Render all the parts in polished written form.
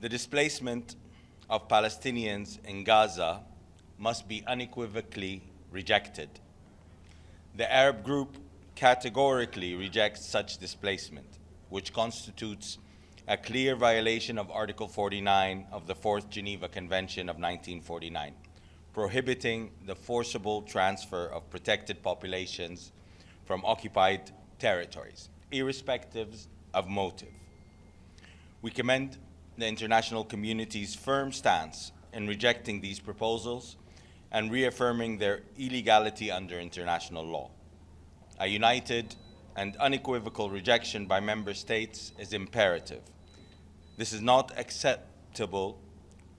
The displacement of Palestinians in Gaza must be unequivocally rejected. The Arab group categorically rejects such displacement, which constitutes a clear violation of Article 49 of the Fourth Geneva Convention of 1949, prohibiting the forcible transfer of protected populations from occupied territories, irrespective of motive. We commend the international community's firm stance in rejecting these proposals and reaffirming their illegality under international law. A united and unequivocal rejection by member states is imperative. This is not acceptable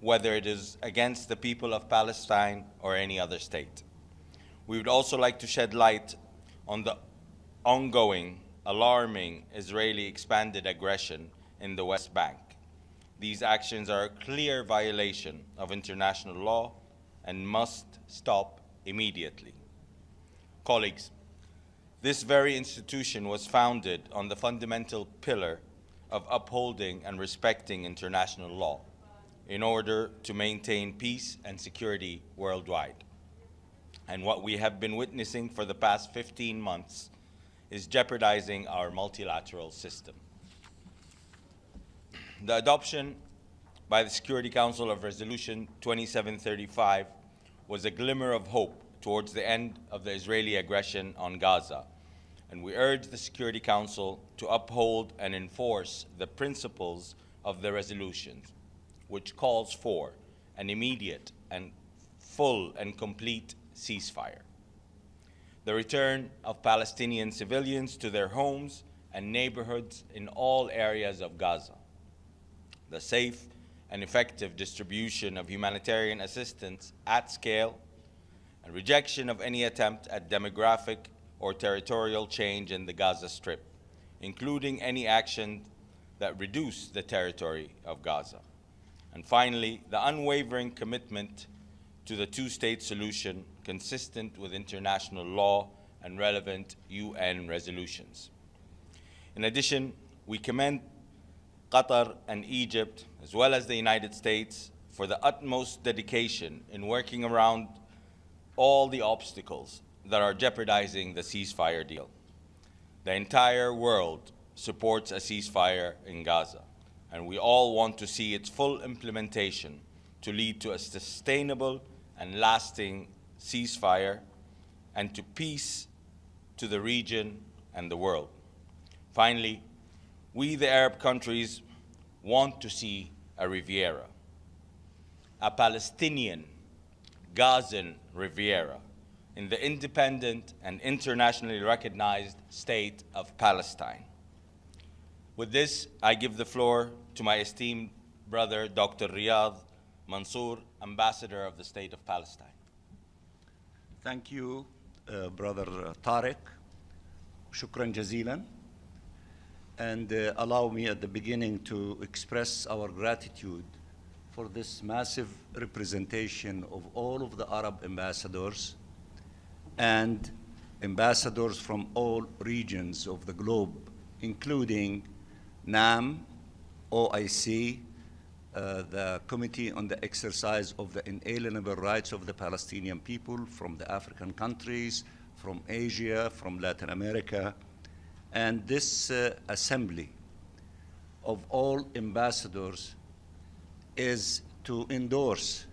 whether it is against the people of Palestine or any other state. We would also like to shed light on the ongoing, alarming Israeli expanded aggression in the West Bank. These actions are a clear violation of international law and must stop immediately. Colleagues, this very institution was founded on the fundamental pillar of upholding and respecting international law in order to maintain peace and security worldwide. And what we have been witnessing for the past 15 months is jeopardizing our multilateral system. The adoption by the Security Council of Resolution 2735 was a glimmer of hope towards the end of the Israeli aggression on Gaza, and we urge the Security Council to uphold and enforce the principles of the resolutions, which calls for an immediate and full and complete ceasefire, the return of Palestinian civilians to their homes and neighborhoods in all areas of Gaza, the safe and effective distribution of humanitarian assistance at scale, and rejection of any attempt at demographic or territorial change in the Gaza Strip, including any action that reduce the territory of Gaza. And finally, the unwavering commitment to the two-state solution consistent with international law and relevant UN resolutions. In addition, we commend Qatar and Egypt, as well as the United States, for the utmost dedication in working around all the obstacles that are jeopardizing the ceasefire deal. The entire world supports a ceasefire in Gaza, and we all want to see its full implementation to lead to a sustainable and lasting ceasefire and to peace to the region and the world. Finally, we, the Arab countries, want to see a Riviera, a Palestinian Gazan Riviera in the independent and internationally recognized state of Palestine. With this, I give the floor to my esteemed brother, Dr. Riyadh Mansour, Ambassador of the State of Palestine. Thank you, Brother Tareq. Shukran jazilan. And allow me at the beginning to express our gratitude for this massive representation of all of the Arab ambassadors and ambassadors from all regions of the globe, including NAM, OIC, the Committee on the Exercise of the Inalienable Rights of the Palestinian People from the African countries, from Asia, from Latin America, and this assembly of all ambassadors is to endorse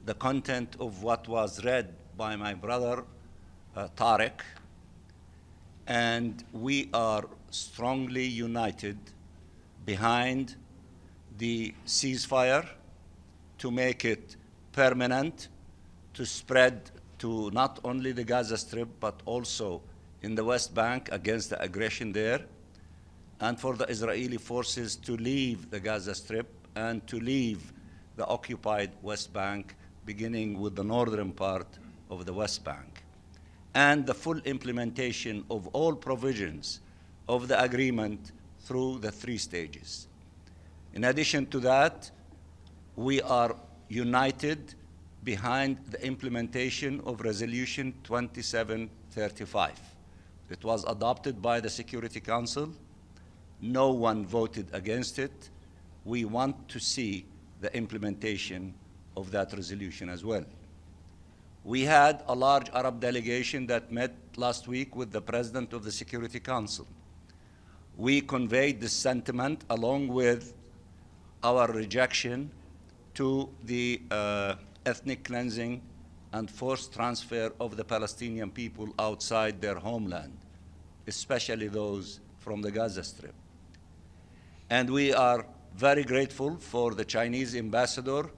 the content of what was read by my brother Tareq, and we are strongly united behind the ceasefire to make it permanent, to spread to not only the Gaza Strip but also in the West Bank against the aggression there, and for the Israeli forces to leave the Gaza Strip and to leave the occupied West Bank, beginning with the northern part of the West Bank, and the full implementation of all provisions of the agreement through the 3 stages. In addition to that, we are united behind the implementation of Resolution 2735. It was adopted by the Security Council. No one voted against it. we want to see the implementation of that resolution as well. We had a large Arab delegation that met last week with the President of the Security Council. We conveyed this sentiment along with our rejection to the ethnic cleansing and forced transfer of the Palestinian people outside their homeland, especially those from the Gaza Strip. And we are very grateful for the Chinese ambassador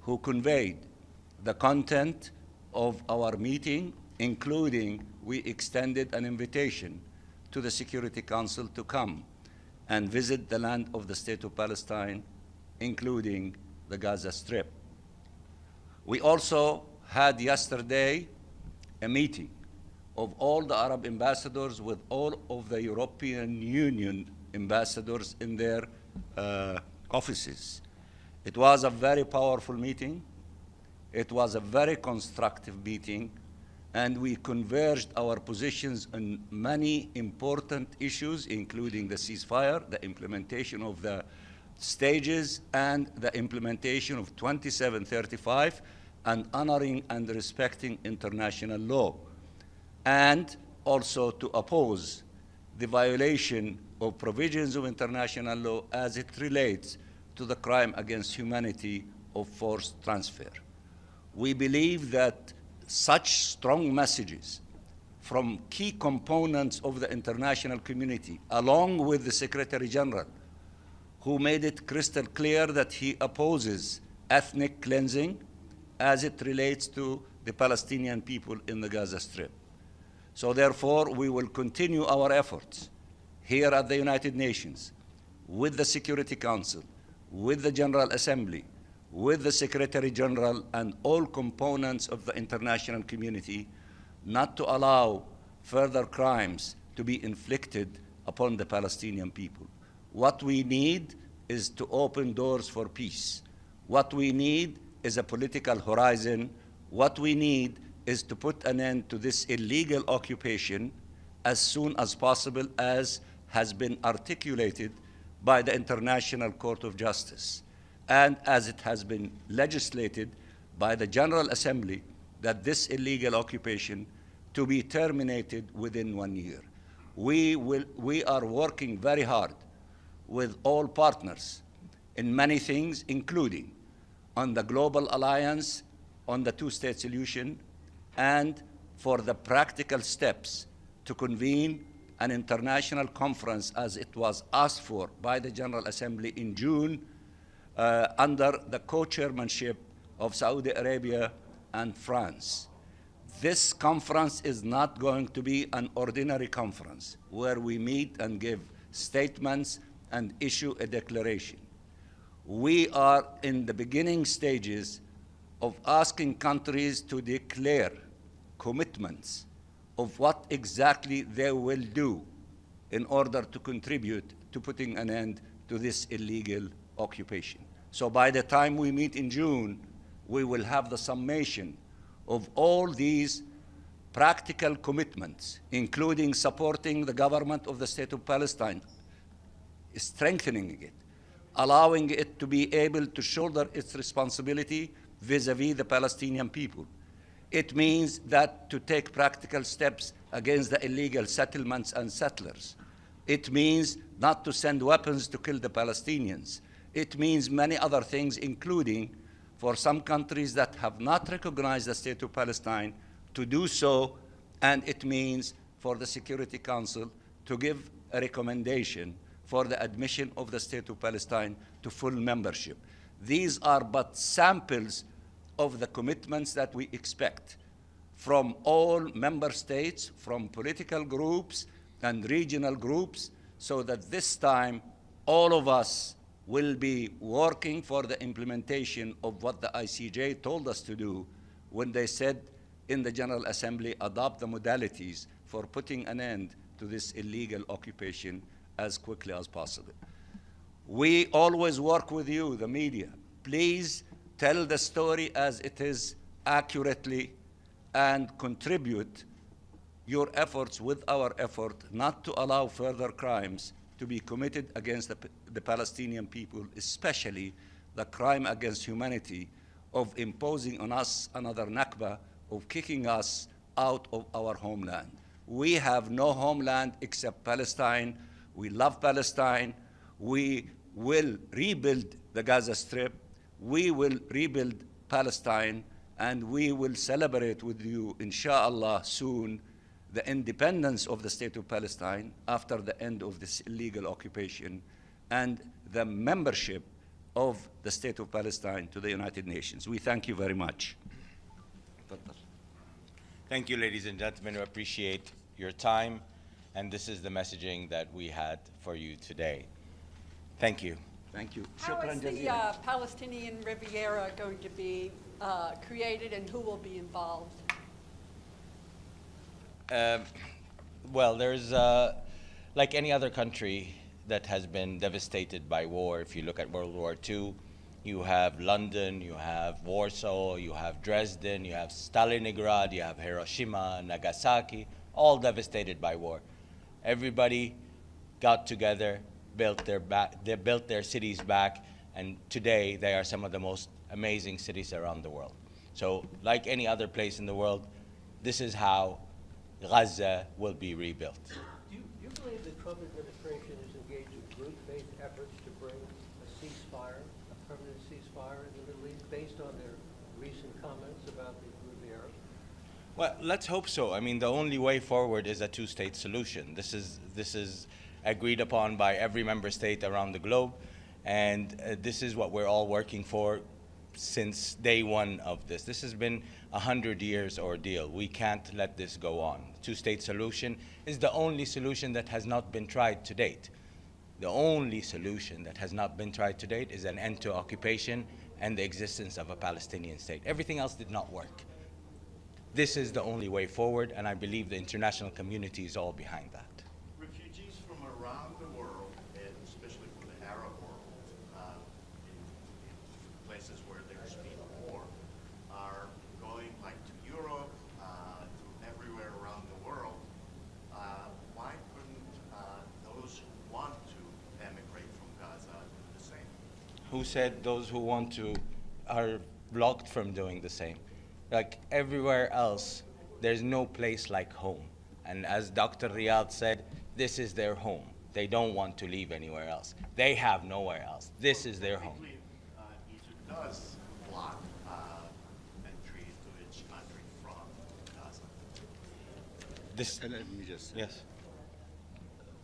who conveyed the content of our meeting, including we extended an invitation to the Security Council to come and visit the land of the State of Palestine, including the Gaza Strip. We also had yesterday a meeting of all the Arab ambassadors with all of the European Union ambassadors in their offices. It was a very powerful meeting. It was a very constructive meeting, and we converged our positions on many important issues, including the ceasefire, the implementation of the stages, and the implementation of 2735, and honoring and respecting international law, and also to oppose the violation of provisions of international law as it relates to the crime against humanity of forced transfer. We believe that such strong messages from key components of the international community, along with the Secretary General, who made it crystal clear that he opposes ethnic cleansing as it relates to the Palestinian people in the Gaza Strip. So therefore, we will continue our efforts here at the United Nations, with the Security Council, with the General Assembly, with the Secretary General and all components of the international community, not to allow further crimes to be inflicted upon the Palestinian people. What we need is to open doors for peace. What we need is a political horizon. What we need is to put an end to this illegal occupation as soon as possible, as has been articulated by the International Court of Justice, and as it has been legislated by the General Assembly, that this illegal occupation to be terminated within 1 year. We are working very hard with all partners in many things, including on the global alliance, on the two-state solution, and for the practical steps to convene an international conference as it was asked for by the General Assembly in June under the co-chairmanship of Saudi Arabia and France. This conference is not going to be an ordinary conference where we meet and give statements and issue a declaration. We are in the beginning stages of asking countries to declare commitments of what exactly they will do in order to contribute to putting an end to this illegal occupation. So by the time we meet in June, we will have the summation of all these practical commitments, including supporting the government of the State of Palestine, strengthening it, allowing it to be able to shoulder its responsibility vis-à-vis the Palestinian people. It means that to take practical steps against the illegal settlements and settlers. It means not to send weapons to kill the Palestinians. It means many other things, including for some countries that have not recognized the State of Palestine to do so, and it means for the Security Council to give a recommendation for the admission of the State of Palestine to full membership. These are but samples of the commitments that we expect from all member states, from political groups and regional groups, so that this time all of us will be working for the implementation of what the ICJ told us to do when they said in the General Assembly, adopt the modalities for putting an end to this illegal occupation as quickly as possible. We always work with you, the media. Please tell the story as it is accurately and contribute your efforts with our effort not to allow further crimes to be committed against the Palestinian people, especially the crime against humanity of imposing on us another Nakba, of kicking us out of our homeland. We have no homeland except Palestine. We love Palestine. We will rebuild the Gaza Strip. We will rebuild Palestine, and we will celebrate with you, inshallah, soon, the independence of the State of Palestine after the end of this illegal occupation and the membership of the State of Palestine to the United Nations. We thank you very much. Thank you, ladies and gentlemen. We appreciate your time, and this is the messaging that we had for you today. Thank you. Thank you. How is the Palestinian Riviera going to be created, and who will be involved? Well, there's, like any other country that has been devastated by war, if you look at World War II, you have London, you have Warsaw, you have Dresden, you have Stalingrad, you have Hiroshima, Nagasaki, all devastated by war. Everybody got together, they built their cities back, and today they are some of the most amazing cities around the world. So like any other place in the world, this is how Gaza will be rebuilt. Do you believe the Trump administration is engaged in good-faith efforts to bring a ceasefire, a permanent ceasefire in the Middle East, based on their recent comments about the Riviera? Well, let's hope so. I mean, the only way forward is a two-state solution. This is agreed upon by every member state around the globe, and this is what we're all working for since day one of this. This has been a 100 years ordeal. We can't let this go on. Two-state solution is the only solution that has not been tried to date. The only solution that has not been tried to date is an end to occupation and the existence of a Palestinian state. Everything else did not work. This is the only way forward, and I believe the international community is all behind that. Refugees from around the world, and especially from the Arab world, in places where there's been war, are going like to Europe, to everywhere around the world. Why couldn't those who want to emigrate from Gaza do the same? Who said those who want to are blocked from doing the same? Like everywhere else, there's no place like home. And as Dr. Riyadh said, this is their home. They don't want to leave anywhere else. They have nowhere else. This is their home. Egypt does block entry to its country from Gaza. Let me just say, Yes.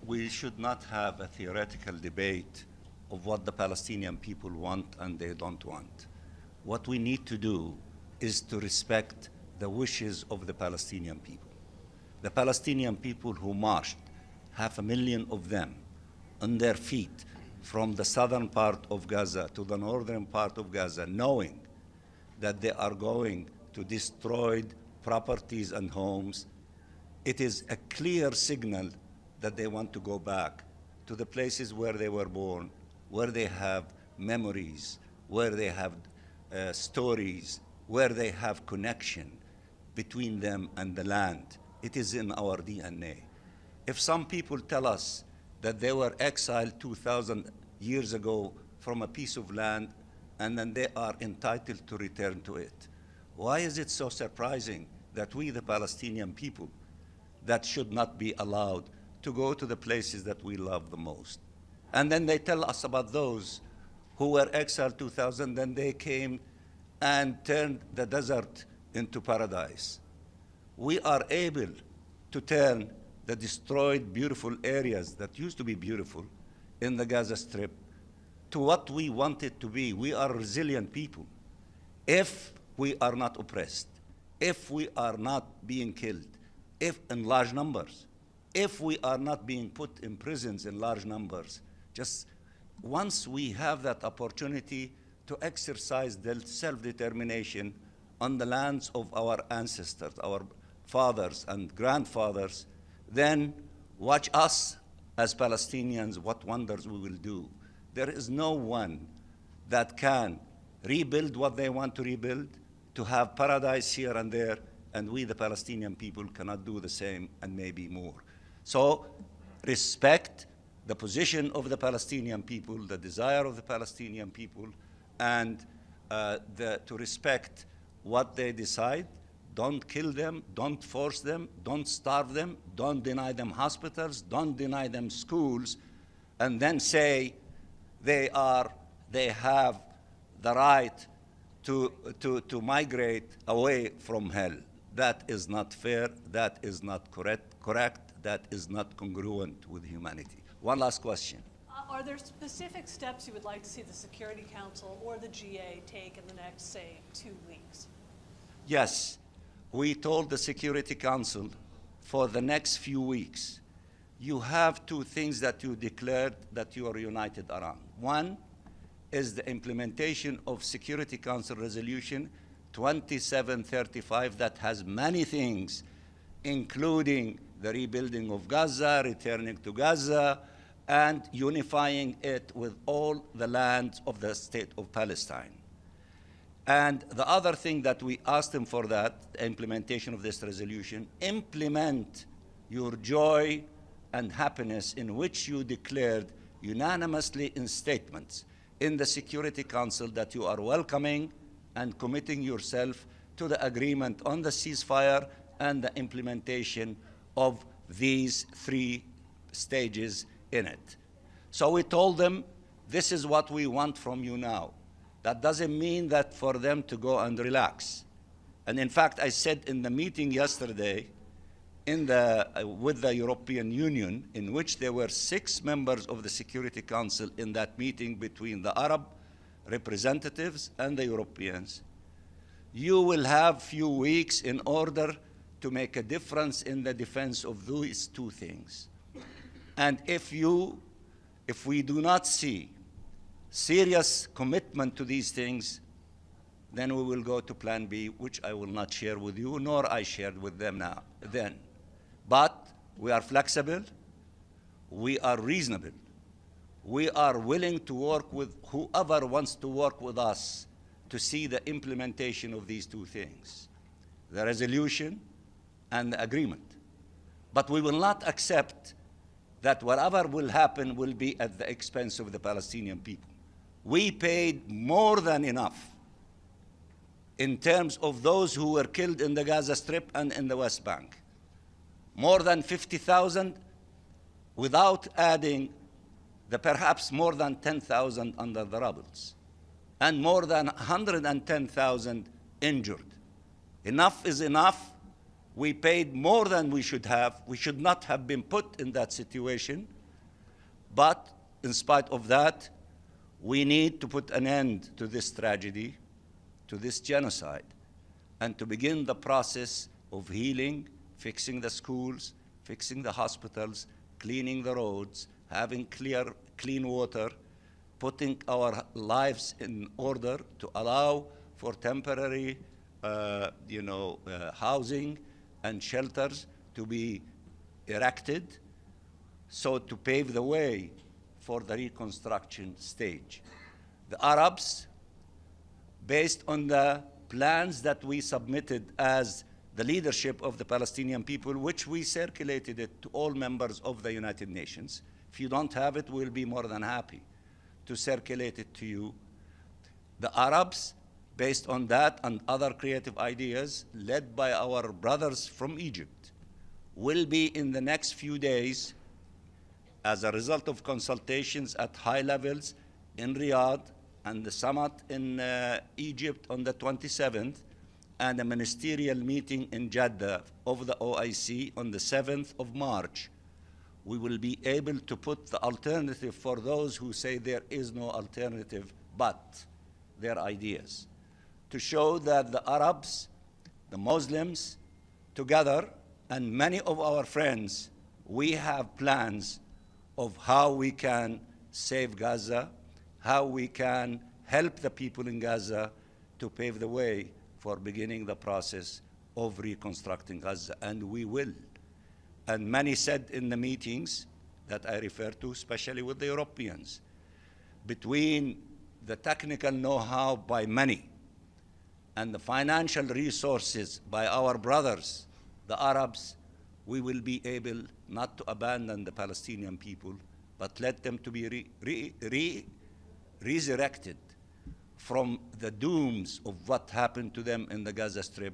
we should not have a theoretical debate of what the Palestinian people want and they don't want. What we need to do is to respect the wishes of the Palestinian people. The Palestinian people who marched, 500,000 of them, on their feet from the southern part of Gaza to the northern part of Gaza, knowing that they are going to destroy properties and homes, it is a clear signal that they want to go back to the places where they were born, where they have memories, where they have stories, where they have connection between them and the land. It is in our DNA. If some people tell us that they were exiled 2,000 years ago from a piece of land and then they are entitled to return to it, why is it so surprising that we, the Palestinian people, that should not be allowed to go to the places that we love the most? And then they tell us about those who were exiled 2,000, then they came and turned the desert into paradise. We are able to turn the destroyed beautiful areas that used to be beautiful in the Gaza Strip to what we want it to be. We are resilient people. If we are not oppressed, if we are not being killed, if in large numbers, if we are not being put in prisons in large numbers, just once we have that opportunity to exercise the self-determination on the lands of our ancestors, our fathers and grandfathers, then watch us as Palestinians, what wonders we will do. There is no one that can rebuild what they want to rebuild, to have paradise here and there, and we, the Palestinian people, cannot do the same and maybe more. So respect the position of the Palestinian people, the desire of the Palestinian people, and to respect what they decide. Don't kill them, don't force them, don't starve them, don't deny them hospitals, don't deny them schools, and then say they have the right to migrate away from hell. That is not fair, that is not correct, that is not congruent with humanity. One last question. Are there specific steps you would like to see the Security Council or the GA take in the next, say, 2 weeks? Yes, we told the Security Council for the next few weeks, you have two things that you declared that you are united around. One is the implementation of Security Council Resolution 2735 that has many things, including the rebuilding of Gaza, returning to Gaza, and unifying it with all the lands of the State of Palestine. And the other thing that we asked them for that, the implementation of this resolution, implement your joy and happiness in which you declared unanimously in statements in the Security Council that you are welcoming and committing yourself to the agreement on the ceasefire and the implementation of these 3 stages in it. So we told them, this is what we want from you now. That doesn't mean that for them to go and relax. And in fact, I said in the meeting yesterday with the European Union, in which there were 6 members of the Security Council in that meeting between the Arab representatives and the Europeans, you will have few weeks in order to make a difference in the defense of these 2 things. And if we do not see serious commitment to these things, then we will go to plan B, which I will not share with you, nor I shared with them then. But we are flexible, we are reasonable, we are willing to work with whoever wants to work with us to see the implementation of these 2 things, the resolution and the agreement. But we will not accept that whatever will happen will be at the expense of the Palestinian people. We paid more than enough in terms of those who were killed in the Gaza Strip and in the West Bank. More than 50,000 without adding the perhaps more than 10,000 under the rubbles, and more than 110,000 injured. Enough is enough. We paid more than we should have. We should not have been put in that situation. But in spite of that, we need to put an end to this tragedy, to this genocide, and to begin the process of healing, fixing the schools, fixing the hospitals, cleaning the roads, having clean water, putting our lives in order to allow for temporary housing and shelters to be erected, so to pave the way for the reconstruction stage. The Arabs, based on the plans that we submitted as the leadership of the Palestinian people, which we circulated it to all members of the United Nations. If you don't have it, we'll be more than happy to circulate it to you. The Arabs, based on that and other creative ideas, led by our brothers from Egypt, will be in the next few days, as a result of consultations at high levels in Riyadh and the summit in Egypt on the 27th, and a ministerial meeting in Jeddah of the OIC on the 7th of March, we will be able to put the alternative for those who say there is no alternative but their ideas, to show that the Arabs, the Muslims, together, and many of our friends, we have plans of how we can save Gaza, how we can help the people in Gaza to pave the way for beginning the process of reconstructing Gaza, and we will. And many said in the meetings that I refer to, especially with the Europeans, between the technical know-how by many and the financial resources by our brothers, the Arabs, we will be able not to abandon the Palestinian people, but let them to be resurrected from the dooms of what happened to them in the Gaza Strip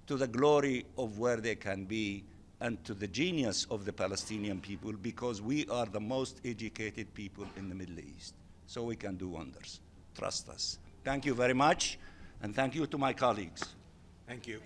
to the glory of where they can be and to the genius of the Palestinian people, because we are the most educated people in the Middle East. So we can do wonders. Trust us. Thank you very much, and thank you to my colleagues. Thank you.